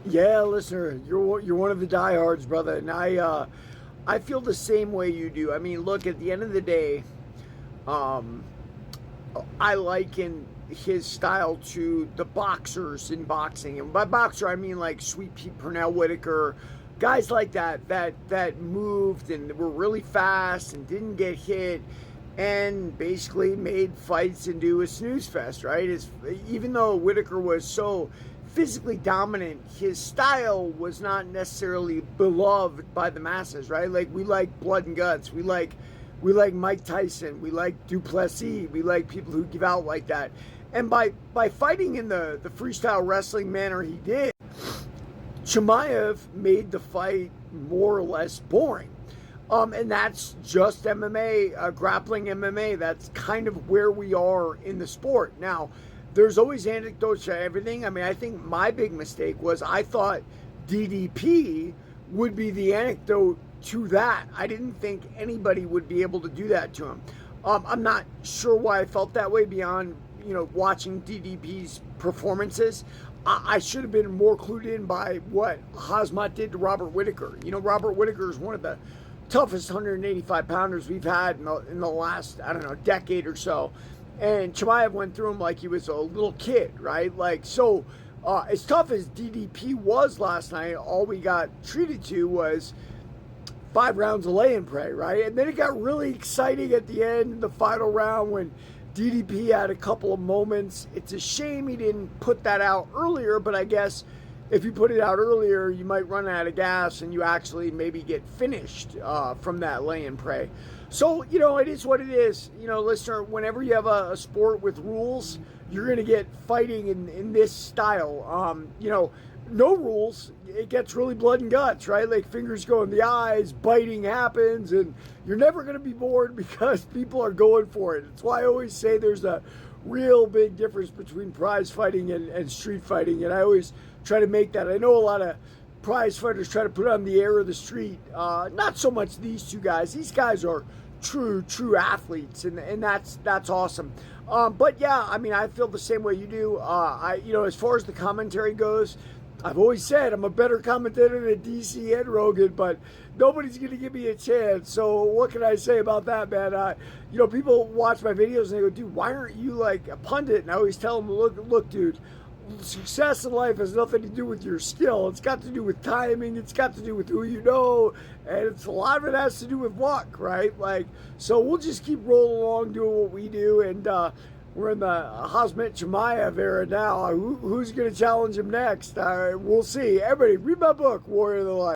Yeah, listener, you're one of the diehards, brother, and I feel the same way you do. I mean, look, at the end of the day, um, I liken his style to the boxers in boxing, and by boxer I mean like Sweet Pete Pernell Whitaker, guys like that moved and were really fast and didn't get hit, and basically made fights into a snooze fest, right? Even though Whitaker was so physically dominant, his style was not necessarily beloved by the masses, right? Like we like blood and guts, we like Mike Tyson, we like Duplessis, we like people who give out like that. And by fighting in the freestyle wrestling manner he did, Chimaev made the fight more or less boring. And that's just MMA, grappling MMA. That's kind of where we are in the sport. Now, there's always anecdotes to everything. I mean, I think my big mistake was I thought DDP would be the anecdote to that. I didn't think anybody would be able to do that to him. I'm not sure why I felt that way beyond, watching DDP's performances. I should have been more clued in by what Khamzat did to Robert Whitaker. Robert Whitaker is one of the toughest 185 pounders we've had in the last, I don't know, decade or so. And Chimaev went through him like he was a little kid, right? As tough as DDP was last night, all we got treated to was 5 rounds of lay and pray, right? And then it got really exciting at the end, in the final round, when DDP had a couple of moments. It's a shame he didn't put that out earlier, but I guess if you put it out earlier, you might run out of gas and you actually maybe get finished from that lay and pray. So, it is what it is. Listener, whenever you have a sport with rules, you're going to get fighting in this style. No rules, it gets really blood and guts, right? Like fingers go in the eyes, biting happens, and you're never going to be bored because people are going for it. That's why I always say there's a real big difference between prize fighting and street fighting, and I always try to make that. I know a lot of prize fighters try to put on the air of the street. Not so much these two guys. These guys are true athletes, and that's awesome. But yeah, I mean, I feel the same way you do. As far as the commentary goes, I've always said I'm a better commentator than DC and Rogan, but nobody's going to give me a chance. So what can I say about that, man? People watch my videos and they go, dude, why aren't you like a pundit? And I always tell them, look, dude, success in life has nothing to do with your skill. It's got to do with timing. It's got to do with who you know. And a lot of it has to do with luck, right? So we'll just keep rolling along doing what we do. And, we're in the Khamzat Chimaev era now. Who's going to challenge him next? We'll see. Everybody, read my book, Warrior of the Light.